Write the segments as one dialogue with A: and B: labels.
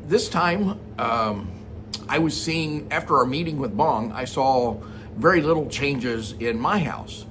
A: this time, I was seeing, after our meeting with Bong, I saw very little changes in my house.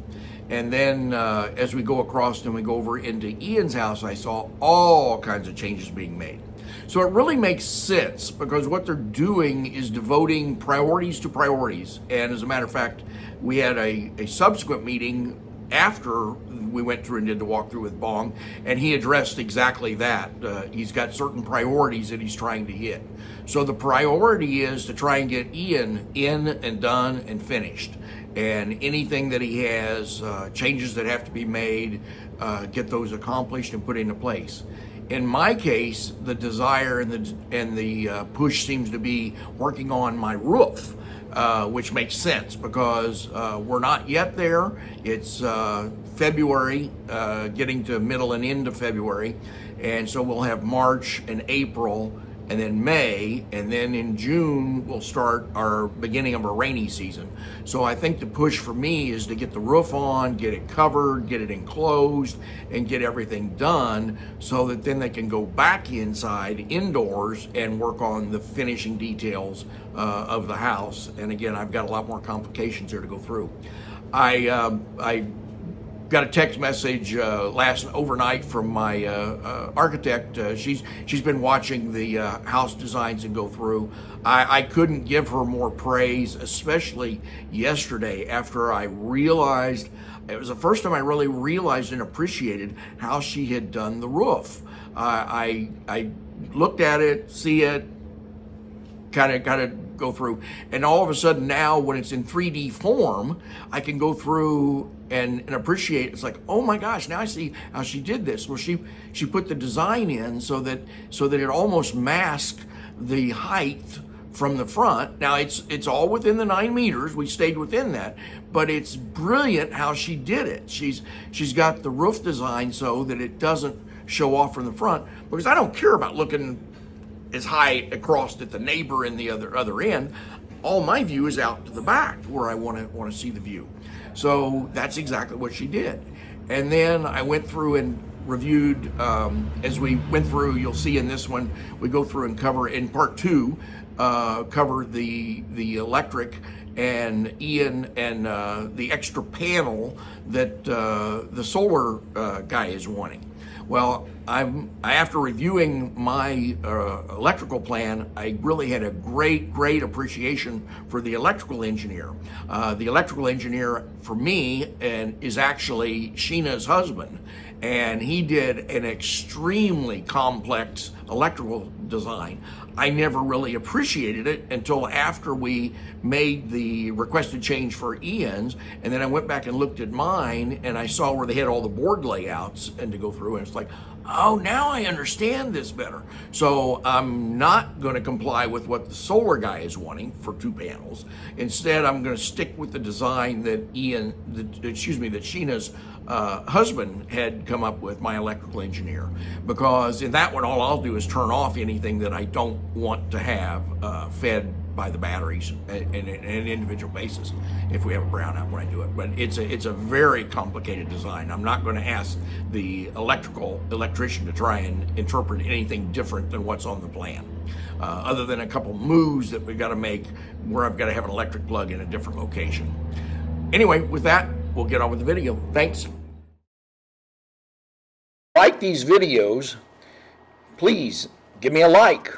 A: And then as we go across and we go over into Ian's house, I saw all kinds of changes being made. So it really makes sense, because what they're doing is devoting priorities to priorities. And as a matter of fact, we had a subsequent meeting after we went through and did the walkthrough with Bong, and he addressed exactly that. He's got certain priorities that he's trying to hit. So the priority is to try and get Ian in and done and finished. And anything that he has, changes that have to be made, get those accomplished and put into place. In my case, the desire and the push seems to be working on my roof, which makes sense, because we're not yet there. It's February, getting to middle and end of February, and so we'll have March and April, and then May, and then in June we'll start our beginning of our rainy season. So I think the push for me is to get the roof on, get it covered, get it enclosed, and get everything done, so that then they can go back inside, indoors, and work on the finishing details of the house. And again, I've got a lot more complications here to go through. I got a text message overnight from my architect. She's been watching the house designs and go through. I couldn't give her more praise, especially yesterday, after I realized, it was the first time I really realized and appreciated how she had done the roof. I looked at it, see it, kind of go through, and all of a sudden now, when it's in 3D form, I can go through and appreciate. It's like, oh my gosh, now I see how she did this. Well, she put the design in so that it almost masked the height from the front. Now it's all within the 9 meters. We stayed within that, but it's brilliant how she did it. She's got the roof design so that it doesn't show off from the front, because I don't care about looking as high across at the neighbor in the other end. All my view is out to the back where I want to see the view. So that's exactly what she did. And then I went through and reviewed, as we went through, you'll see in this one, we go through and cover in part 2, cover the electric and Ian and the extra panel that the solar guy is wanting. Well, after reviewing my electrical plan, I really had a great appreciation for the electrical engineer. The electrical engineer for me is actually Sheena's husband, and he did an extremely complex electrical design. I never really appreciated it until after we made the requested change for Ian's, and then I went back and looked at mine, and I saw where they had all the board layouts and to go through, and it's like, oh, now I understand this better. So I'm not going to comply with what the solar guy is wanting for 2 panels. Instead, I'm going to stick with the design that that Sheena's husband had come up with, my electrical engineer, because in that one, all I'll do is turn off anything that I don't want to have fed by the batteries in an individual basis if we have a brownout when I do it. But it's a very complicated design. I'm not going to ask the electrician to try and interpret anything different than what's on the plan, other than a couple moves that we've got to make where I've got to have an electric plug in a different location. Anyway, with that, we'll get on with the video. Thanks. Like these videos, please give me a like.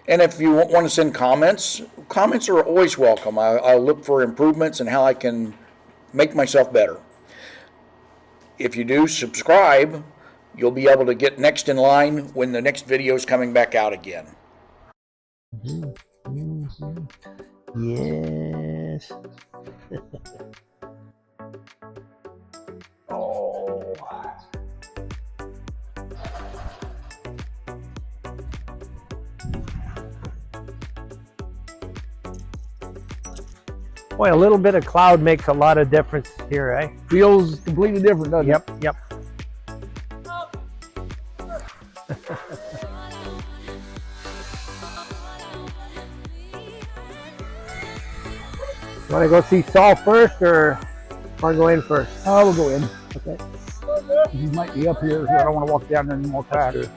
A: And if you want to send comments are always welcome. I'll look for improvements and how I can make myself better. If you do subscribe, you'll be able to get next in line when the next video is coming back out again.
B: Yes. Oh. Boy, a little bit of cloud makes a lot of difference here, eh?
C: Feels completely different, doesn't it?
B: Yep. You want to go see Saul first, or want to go in first?
C: We'll go in.
B: Okay.
C: He might be up here, so I don't want to walk down there anymore.
B: That's true.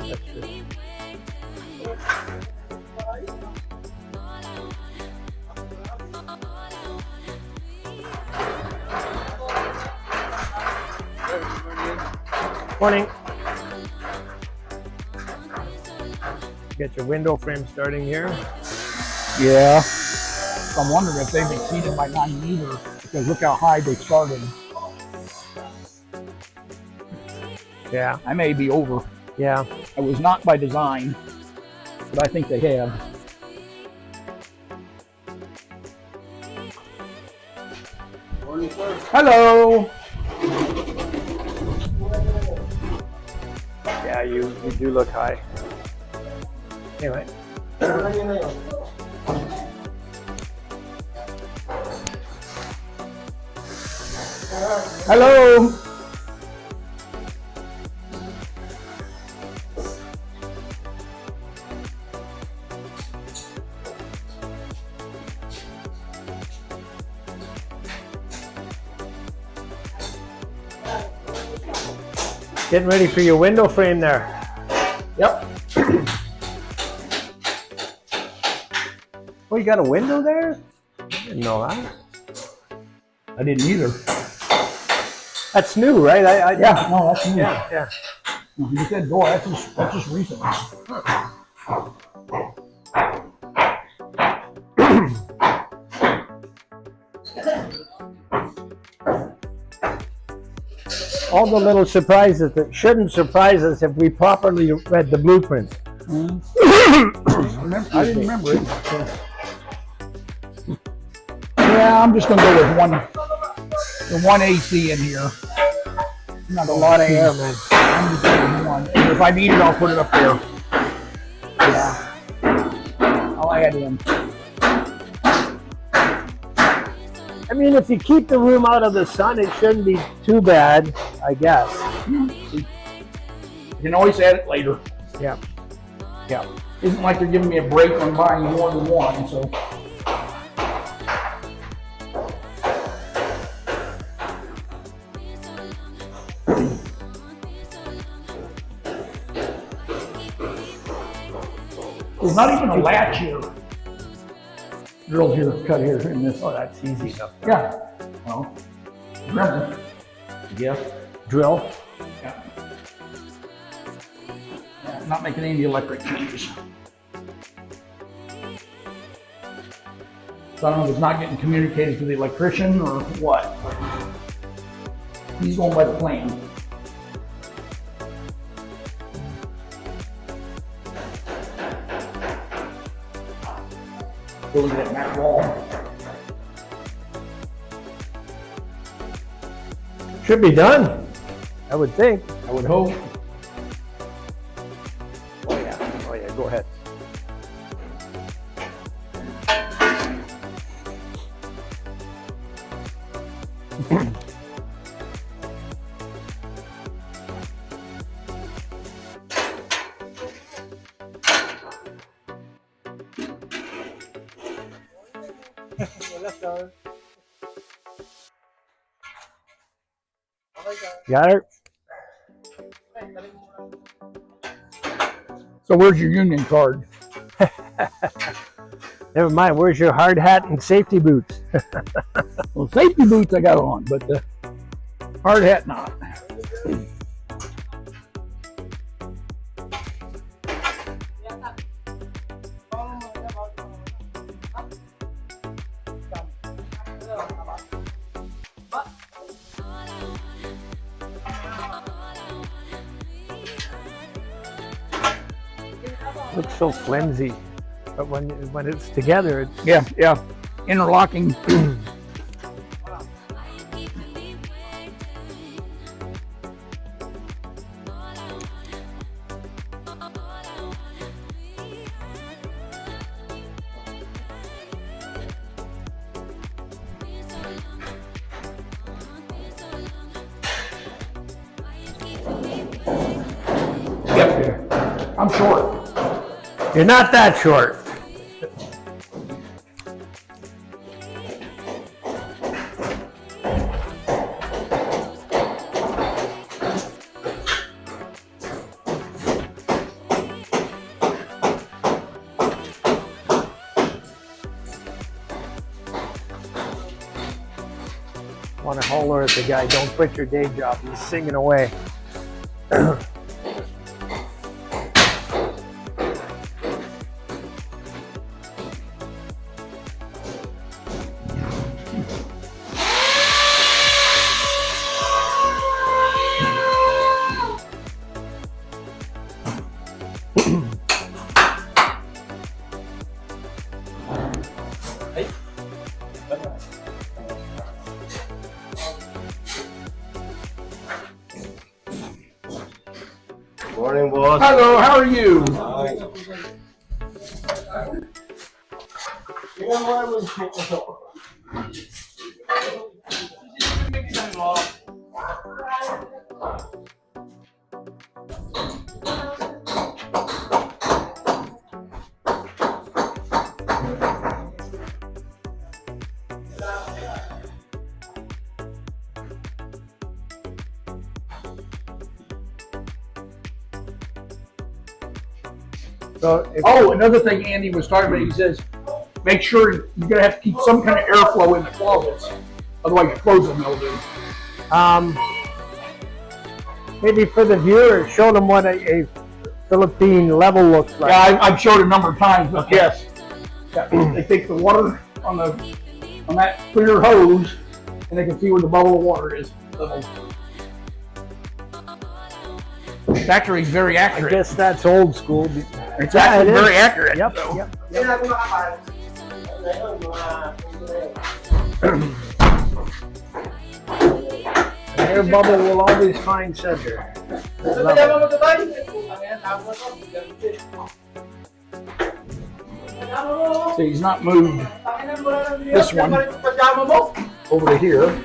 B: Morning. Get your window frame starting here.
C: Yeah. So I'm wondering if they've exceeded my 9 meters because look how high they started.
B: Yeah.
C: I may be over.
B: Yeah.
C: I was not by design, but I think they have.
D: Morning, sir.
C: Hello.
B: Yeah, you do look high. Anyway.
C: Hello.
B: Getting ready for your window frame there.
C: Yep.
B: Oh, you got a window there? I didn't know that.
C: I didn't either.
B: That's new, right?
C: Yeah, no, that's new.
B: Yeah.
C: You said door, that's just recent.
B: All the little surprises that shouldn't surprise us if we properly read the blueprints.
C: I didn't remember it. Yeah, I'm just gonna go with one AC in here. Not
B: A lot of air, man.
C: I'm just going with one. And if I need it, I'll put it up there. Yeah. I'll add in.
B: I mean, if you keep the room out of the sun, it shouldn't be too bad, I guess.
C: You can always add it later.
B: Yeah.
C: Yeah. Isn't like they're giving me a break on buying more than one, so. There's not even a latch here. Drill here, cut here, in this.
B: Oh, that's easy enough.
C: Yeah. Well, Dremel. Yes.
B: Drill.
C: Yeah. Yeah. Not making any electric changes. So I don't know if it's not getting communicated to the electrician or what. He's going by the plan. Go look at that back wall.
B: Should be done, I would think.
C: I would hope.
B: Oh yeah, go ahead. Got it?
C: So where's your union card?
B: Never mind, where's your hard hat and safety boots?
C: Well, safety boots I got on, but the hard hat not.
B: Looks so flimsy, but when it's together, it's
C: Yeah. Interlocking. Yep. I'm short.
B: you're not that short. Want to holler at the guy, don't quit your day job. He's singing away.
D: Morning, boss.
C: Hello, how are you?
B: So if,
C: Oh, another thing Andy was talking about, he says, make sure you're gonna have to keep some kind of airflow in the closets. Otherwise your clothes will mildew.
B: maybe for the viewers, show them what a Philippine level looks like.
C: Yeah, I've showed a number of times, but yes. They take the water on that clear hose and they can see where the bubble of water is. It's actually very
B: I
C: accurate.
B: guess that's old school.
C: It's actually
B: it is.
C: very accurate.
B: Yep,
C: So.
B: yep. Air bubble will always find center.
C: See, he's not moved this one over to here.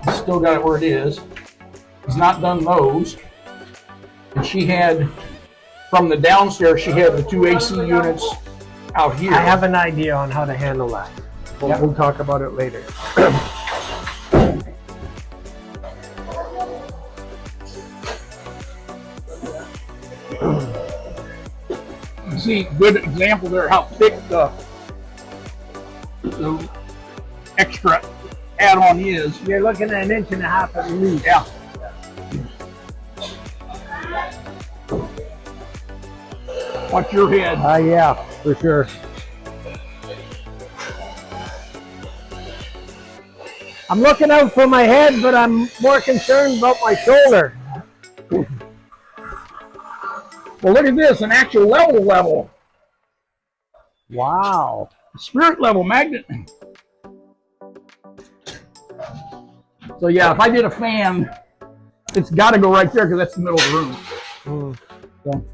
C: He's still got it where it is. He's not done those. And she had, from the downstairs, she had the two AC units out here.
B: I have an idea on how to handle that. We'll talk about it later.
C: You see, good example there how thick the extra add-on is.
B: You're looking at 1.5 inches at least.
C: Yeah. Watch your head.
B: Yeah, for sure. I'm looking out for my head, but I'm more concerned about my shoulder.
C: Well, look at this, an actual level.
B: Wow.
C: Spirit level magnet. So yeah, if I did a fan, it's got to go right there because that's the middle of the room. So,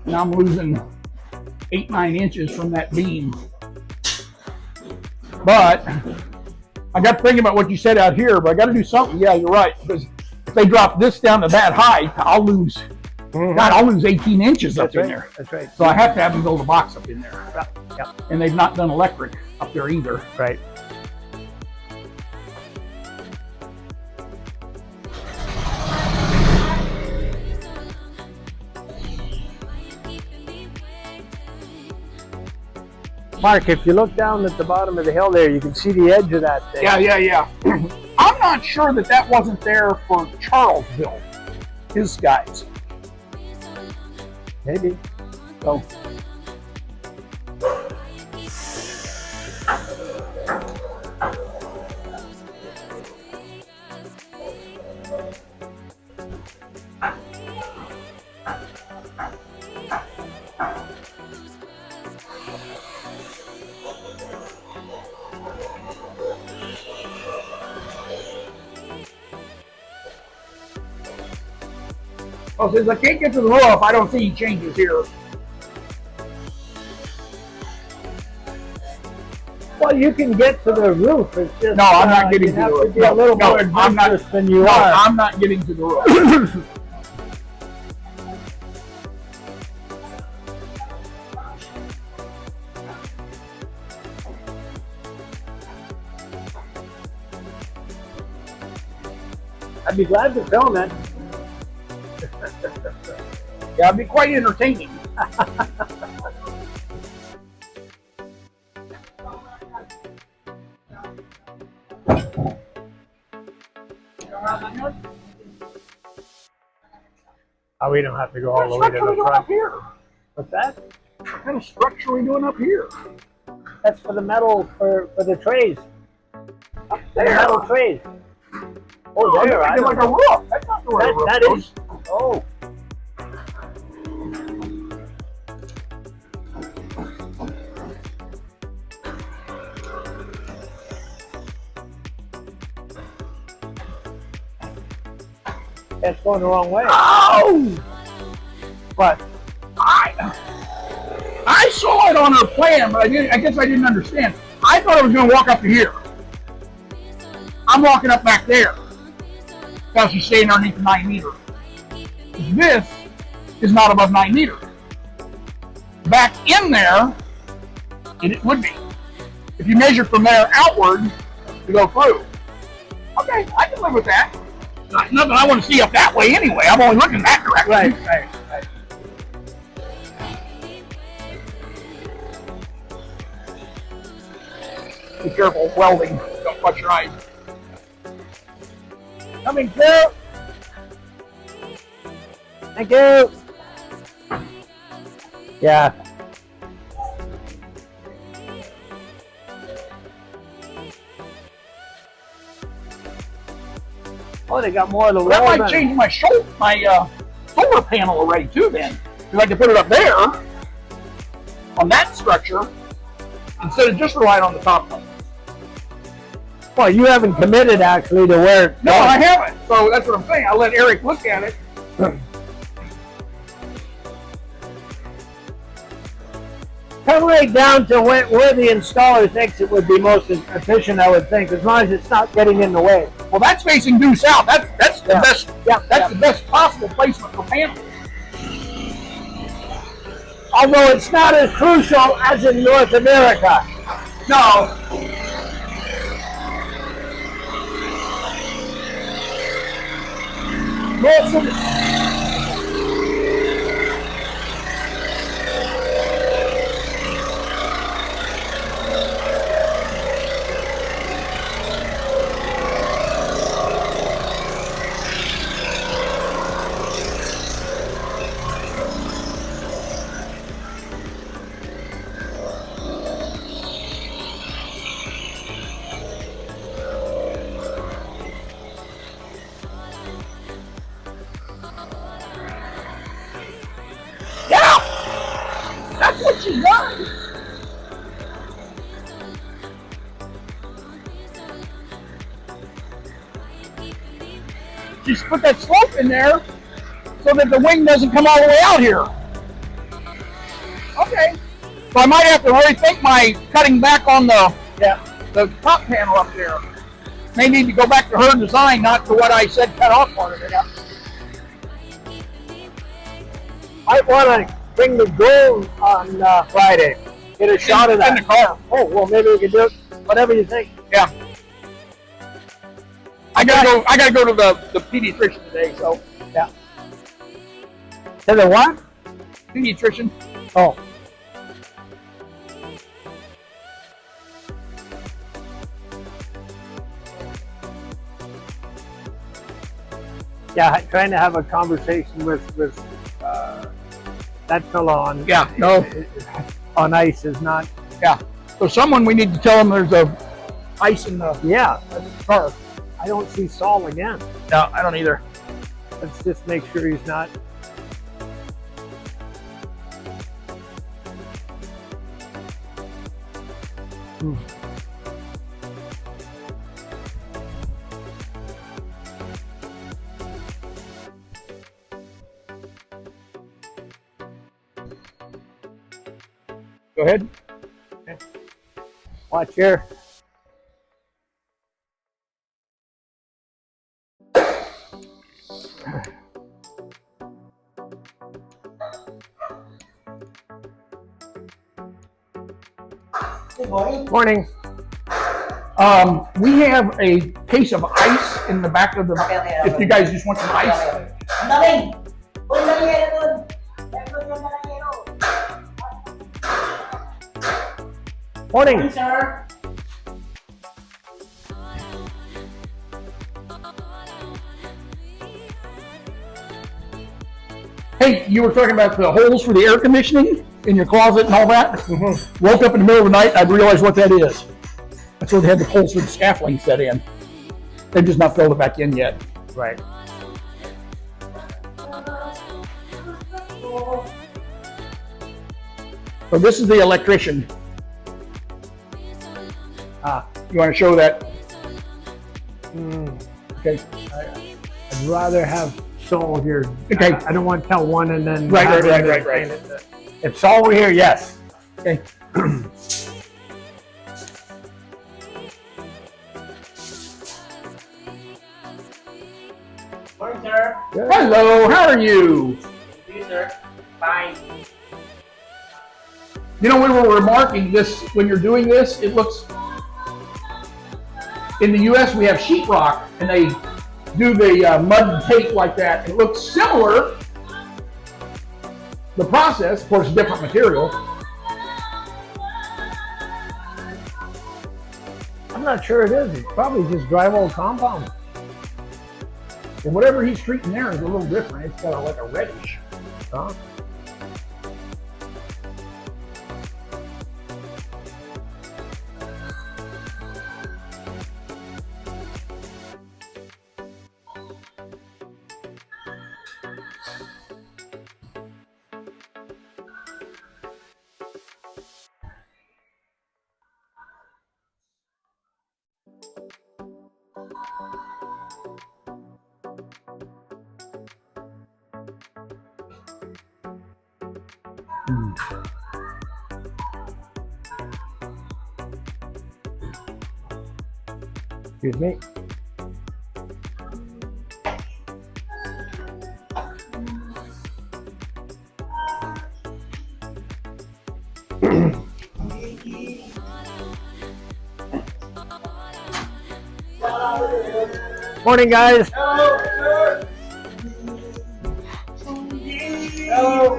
C: now I'm losing 8-9 inches from that beam. But I got to think about what you said out here, but I got to do something. Yeah, you're right. Because if they drop this down to that height, I'll lose. God, I'll lose 18 inches up in there.
B: That's right.
C: So I have to have them build a box up in there.
B: Yep.
C: And they've not done electric up there either.
B: Right. Mark, if you look down at the bottom of the hill there, you can see the edge of that thing.
C: Yeah. I'm not sure that wasn't there for Charles build his guys.
B: Maybe.
C: So. Well, since I can't get to the roof, I don't see any changes here.
B: Well, you can get to the roof. It's just
C: No, I'm not getting
B: you
C: to
B: have
C: the
B: to
C: roof.
B: be a little more
C: I'm not.
B: adventurous than you
C: No,
B: are.
C: I'm not getting to the roof.
B: I'd be glad to film it.
C: Yeah, it'd be quite entertaining.
B: Oh, we don't have to go all the way to
C: What
B: the
C: structure are we doing up
B: front.
C: here?
B: What's that?
C: What kind of structure are we doing up here?
B: That's for the metal for the trays.
C: Up
B: The
C: there.
B: metal trays. Oh, there. I
C: It's
B: don't
C: like a
B: know.
C: roof. That's not the way a roof
B: That
C: goes.
B: is. Oh. That's going the wrong way.
C: Oh!
B: But
C: I saw it on her plan, but I guess I didn't understand. I thought I was going to walk up to here. I'm walking up back there. While she's staying underneath the 9 meter. This is not above 9 meters. Back in there, it would be. If you measure from there outward to go through. Okay, I can live with that. Nothing I want to see up that way anyway. I'm only looking that direction.
B: right.
C: Be careful welding. Don't touch your eyes.
B: Coming through. Thank you. Yeah. Oh, they got more of the
C: Well, that
B: weld
C: might
B: on it.
C: change my solar panel array too then. Because I can put it up there on that structure instead of just relying on the top one.
B: Well, you haven't committed actually to where it's
C: No,
B: going.
C: I haven't. So that's what I'm saying. I'll let Eric look at it.
B: Come right down to where the installer thinks it would be most efficient, I would think, as long as it's not getting in the way.
C: Well, that's facing due south. That's the
B: Yeah.
C: best.
B: Yeah,
C: That's
B: yeah.
C: the best possible placement for panels.
B: Although it's not as crucial as in North America.
C: No.
B: Most of the,
C: Yeah. That's what she does. Just put that slope in there so that the wing doesn't come all the way out here. Okay. So I might have to rethink my cutting back on the top panel up there. May need to go back to her design, not to what I said cut off part of it.
B: might want to bring the drone on Friday. Get a shot of that.
C: In the car.
B: Oh, well, maybe we can do it. Whatever you think.
C: Yeah. I gotta go to the pediatrician today, so
B: Yeah. To the what?
C: pediatrician.
B: Oh. Yeah, trying to have a conversation with that fellow on
C: Yeah, no.
B: on ice is not.
C: Yeah. So someone we need to tell them there's a ice in the
B: Yeah,
C: car.
B: I don't see Saul again.
C: No, I don't either.
B: Let's just make sure he's not.
C: Go ahead.
B: Watch here.
D: Good morning.
B: Morning.
C: We have a case of ice in the back of the. If you guys just want some ice.
D: Ang daming! Uy, ang yelo dun! Meron yan na ng yelo.
B: Morning.
D: Morning, sir.
C: Hey, you were talking about the holes for the air conditioning in your closet and all that?
B: Mm-hmm.
C: Woke up in the middle of the night, I realized what that is. That's where they had the holes for the scaffolding set in. They've just not filled it back in yet.
B: Right.
C: So this is the electrician. You want to show that? Okay.
B: I'd rather have Saul here.
C: Okay.
B: I don't want to tell one and then.
C: Right.
B: If Saul were here, yes.
C: Okay.
D: Morning, sir.
C: Hello, how are you?
D: You, sir. Fine.
C: You know, we were remarking this, when you're doing this, it looks, in the US we have sheetrock and they do the mud and tape like that. It looks similar, the process, of course, different material.
B: I'm not sure it is. It's probably just drywall compound.
C: And whatever he's treating there is a little different. It's got like a reddish.
B: Huh? Excuse me. Morning, guys.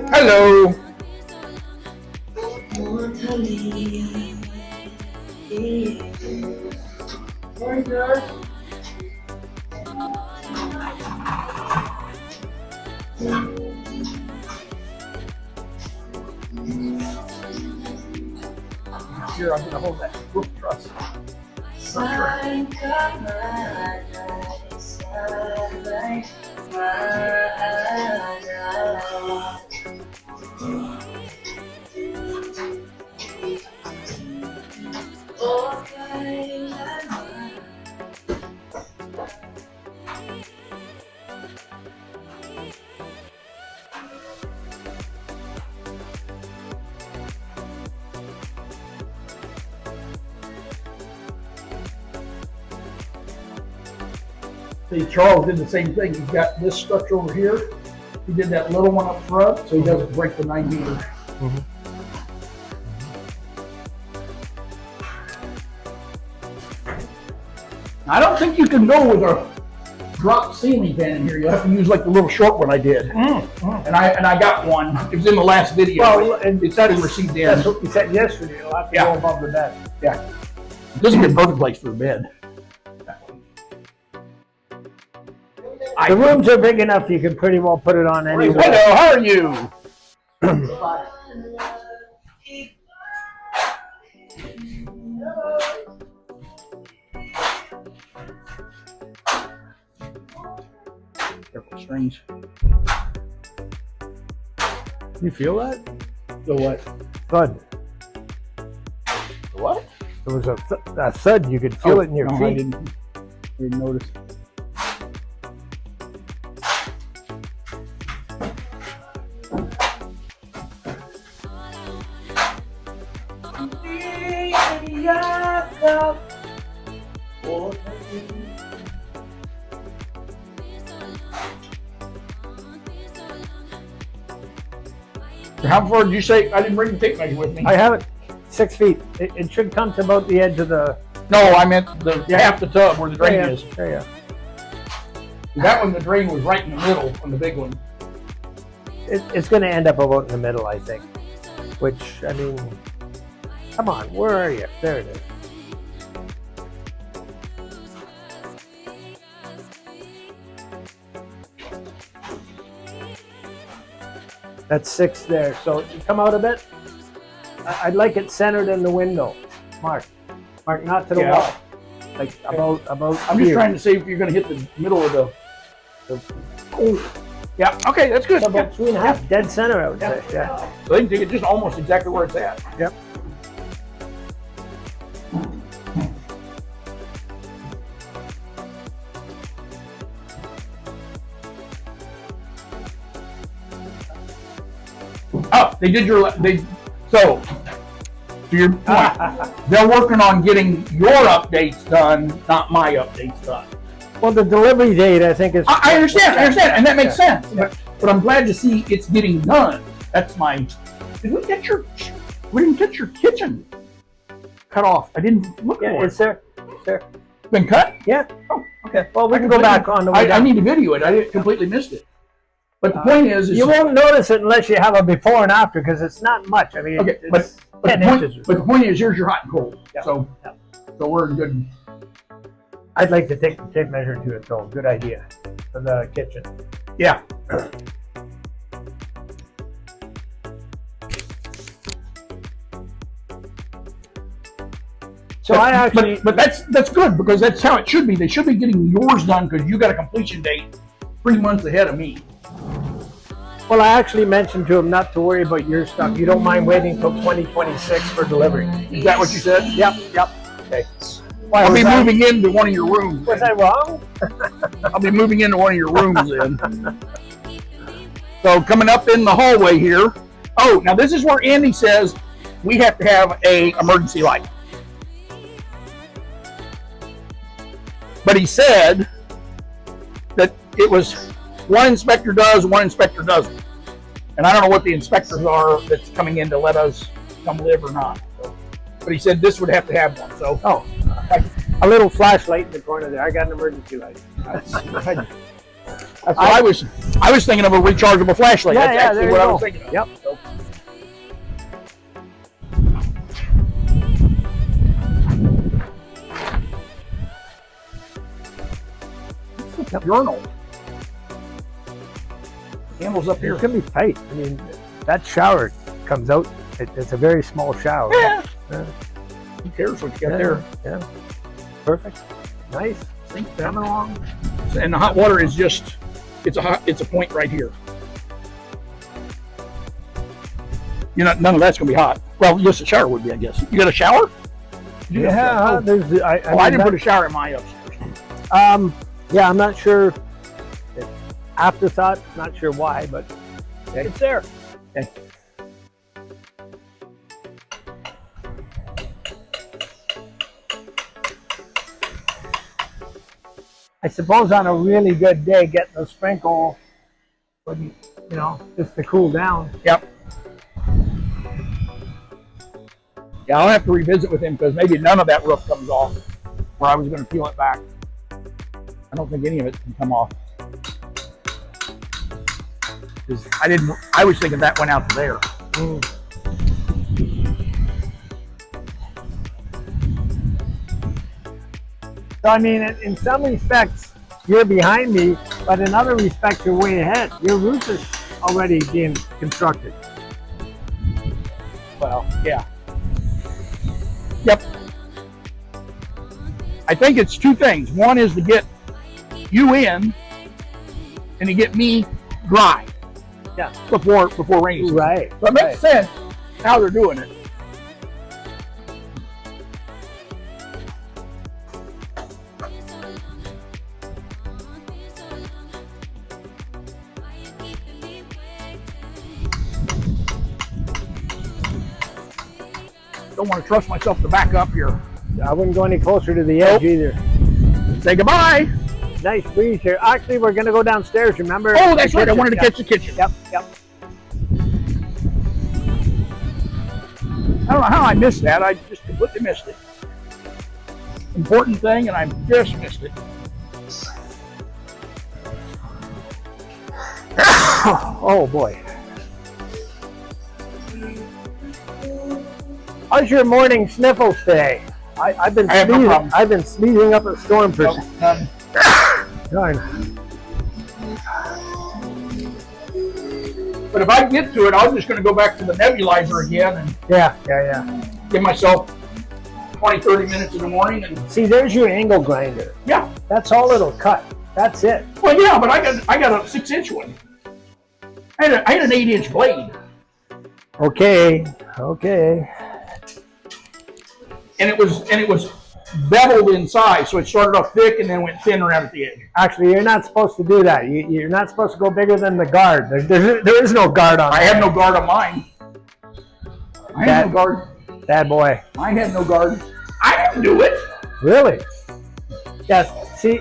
C: Hello. Here, I'm gonna hold that roof truss. See, Charles did the same thing. He's got this structure over here. He did that little one up front, so he doesn't break the 9 meters. I don't think you can go with a drop ceiling fan in here. You have to use like the little short one I did. And I got one. It was in the last video.
B: Well, and
C: it's been received in.
B: That's what you said yesterday. You'll have to go above the bed.
C: Yeah. This would be a perfect place for a bed.
B: The rooms are big enough you can pretty well put it on anywhere.
C: Hello, how are you? Careful strings.
B: You feel that?
C: The what?
B: Thud.
C: The what?
B: There was a thud. You could feel it in your
C: no,
B: feet.
C: I didn't notice. How far did you say? I didn't bring the tape measure with me.
B: I have it 6 feet. It should come to about the edge of the.
C: No, I meant the half the tub where the drain is.
B: Yeah.
C: That one, the drain was right in the middle on the big one.
B: It's going to end up about in the middle, I think. Which, I mean, come on, where are you? There it is. That's 6 there. So you come out a bit. I'd like it centered in the window. Mark, not to the wall. Like about
C: I'm just trying to see if you're going to hit the middle of the. Oh, yeah. Okay, that's good.
B: About 3.5, dead center, I would say. Yeah.
C: So they can take it just almost exactly where it's at.
B: Yep.
C: Oh, they did so to your point, they're working on getting your updates done, not my updates done.
B: Well, the delivery date, I think, is.
C: I understand, and that makes sense. But I'm glad to see it's getting done. That's my. We didn't get your kitchen cut off. I didn't look for it.
B: It's there.
C: Been cut?
B: Yeah.
C: Oh, okay.
B: Well, we can go back on the way
C: I
B: down.
C: need to video it. I completely missed it. But the point is
B: you won't notice it unless you have a before and after, because it's not much. I mean,
C: okay,
B: it's
C: but
B: 10
C: the point,
B: inches.
C: but the point is, here's your hot and cold.
B: Yeah.
C: So we're in good.
B: I'd like to take the tape measure to it, though. Good idea for the kitchen.
C: Yeah.
B: So I actually,
C: but that's good, because that's how it should be. They should be getting yours done because you got a completion date 3 months ahead of me.
B: well, I actually mentioned to him not to worry about your stuff. You don't mind waiting until 2026 for delivery.
C: Is that what you said?
B: Yep.
C: Okay. I'll be moving into one of your rooms.
B: Was I wrong?
C: I'll be moving into one of your rooms then. So coming up in the hallway here. Oh, now this is where Andy says we have to have a emergency light. But he said that it was one inspector does, one inspector doesn't. And I don't know what the inspectors are that's coming in to let us come live or not. So, but he said this would have to have one. So
B: A little flashlight in the corner there. I got an emergency light.
C: that's what I was thinking of, a rechargeable flashlight.
B: Yeah,
C: That's actually
B: there
C: what
B: you
C: I
B: go.
C: was thinking of.
B: Yep.
C: So, journal. Handles up here.
B: It's gonna be tight. I mean, that shower comes out. It's a very small shower.
C: Yeah.
B: Yeah.
C: Who cares what you got there?
B: Yeah. Perfect. Nice.
C: Sink coming along. And the hot water is just, it's a point right here. None of that's gonna be hot. Well, just a shower would be, I guess. You got a shower?
B: Yeah. There's.
C: I didn't put a shower in my upstairs.
B: Yeah, I'm not sure. Afterthought, not sure why, but it's there.
C: Okay.
B: I suppose on a really good day, getting a sprinkle wouldn't, just to cool down.
C: Yep. Yeah, I'll have to revisit with him, because maybe none of that roof comes off, or I was going to peel it back. I don't think any of it can come off. I was thinking that went out to there.
B: So, I mean, in some respects, you're behind me, but in other respects, you're way ahead. Your roof is already being constructed.
C: Well, yeah. Yep. I think it's two things. One is to get you in, and to get me dry.
B: Yeah.
C: Before rainy season.
B: Right.
C: So it makes sense how they're doing it. Don't want to trust myself to back up here.
B: I wouldn't go any closer to the edge either.
C: Say goodbye.
B: Nice breeze here. Actually, we're going to go downstairs, remember?
C: Oh, that's right. I wanted to catch the kitchen.
B: Yep.
C: I don't know how I missed that. I just completely missed it. Important thing, and I just missed it.
B: Oh, boy. How's your morning sniffles today? I've been
C: I have no
B: sneezing.
C: problem.
B: I've been sneezing up a storm for
C: None.
B: darn.
C: But if I get to it, I'm just going to go back to the nebulizer again and
B: Yeah.
C: give myself 20, 30 minutes in the morning. And
B: See, there's your angle grinder.
C: yeah,
B: That's all it'll cut. That's it.
C: well, yeah, but I got a 6-inch one. I had an 8-inch blade,
B: Okay.
C: and it was beveled inside, so it started off thick and then went thin around at the edge.
B: Actually, you're not supposed to do that. You're not supposed to go bigger than the guard. There is no guard on
C: I
B: that.
C: have no guard on mine. I have no guard.
B: Bad boy.
C: I had no guard. I didn't do it.
B: Really? Yes. See,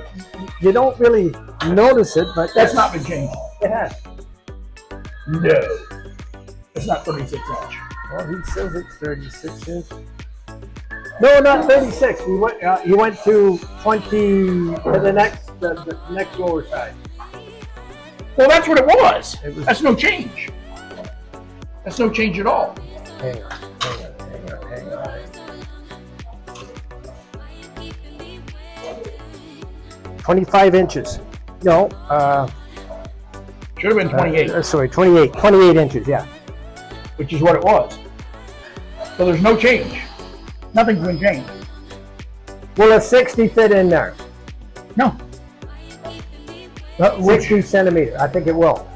B: you don't really notice it, but
C: That's not been changed.
B: it has.
C: No. It's not 36 inch.
B: Well, he says it's 36 inch. No, not 36. He went to 20 to the next lower side.
C: Well, that's what it was.
B: It was-
C: That's no change. That's no change at all.
B: Hang on. 25 inches. No,
C: Should have been 28,
B: sorry, 28 inches, yeah.
C: which is what it was. So there's no change. Nothing's been changed.
B: Will a 60 fit in there?
C: No.
B: 60 centimeters, I think it will.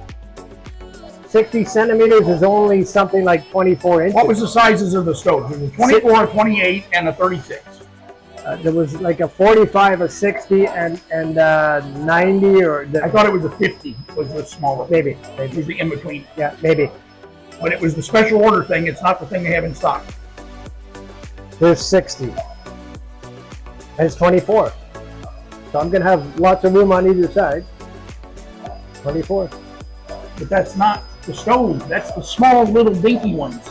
B: 60 centimeters is only something like 24 inches.
C: What was the sizes of the stoves? It was a 24, a 28, and a 36.
B: There was like a 45, a 60, and 90, or
C: I thought it was a 50 was the smaller.
B: maybe,
C: It was the in-between.
B: yeah, maybe.
C: But it was the special order thing. It's not the thing they have in stock.
B: There's 60. There's 24. So I'm gonna have lots of room on either side. 24.
C: But that's not the stove. That's the small little dinky ones.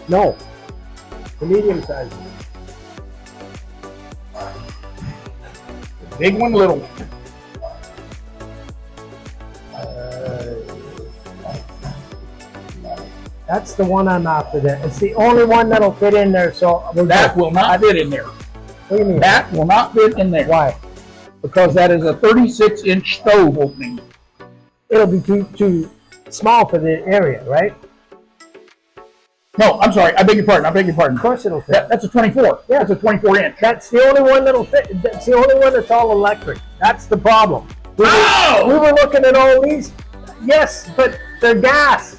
B: No, the medium size.
C: Big one, little.
B: That's the one I'm after. There, it's the only one that'll fit in there. So
C: That will not fit in there.
B: What do you mean?
C: That will not fit in there.
B: Why?
C: Because that is a 36-inch stove opening.
B: It'll be too small for the area, right?
C: No, I'm sorry. I beg your pardon.
B: Of course it'll fit.
C: That's a 24.
B: Yeah.
C: That's a 24-inch.
B: That's the only one that'll fit. That's the only one that's all electric. That's the problem. We
C: Oh!
B: were looking at all these. Yes, but they're gas.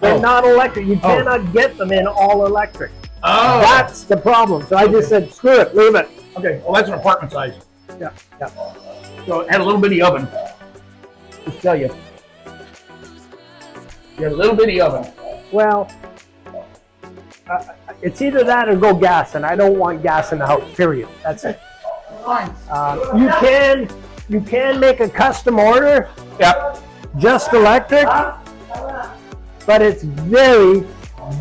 B: They're
C: Oh.
B: not electric. You cannot get them in all electric.
C: Oh.
B: That's the problem. So I just said, screw it, leave it.
C: Okay. Well, that's an apartment size.
B: Yeah.
C: So it had a little bitty oven. Just tell you. You had a little bitty oven.
B: Well, it's either that or go gas, and I don't want gas in the house. Period. That's it.
C: Fine.
B: You can make a custom order,
C: Yep.
B: just electric, but it's very,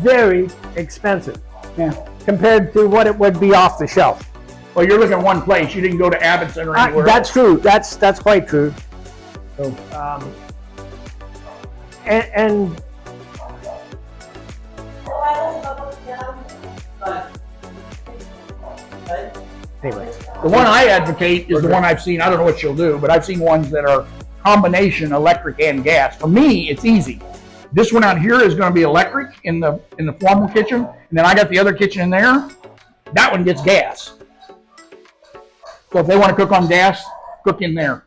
B: very expensive
C: Yeah.
B: compared to what it would be off the shelf.
C: Well, you're looking at one place. You didn't go to Abbottson or anywhere.
B: That's true. That's quite true. So, and anyway,
C: The one I advocate is the one I've seen. I don't know what she'll do, but I've seen ones that are combination electric and gas. For me, it's easy. This one out here is going to be electric in the formal kitchen, and then I got the other kitchen in there. That one gets gas. So if they want to cook on gas, cook in there.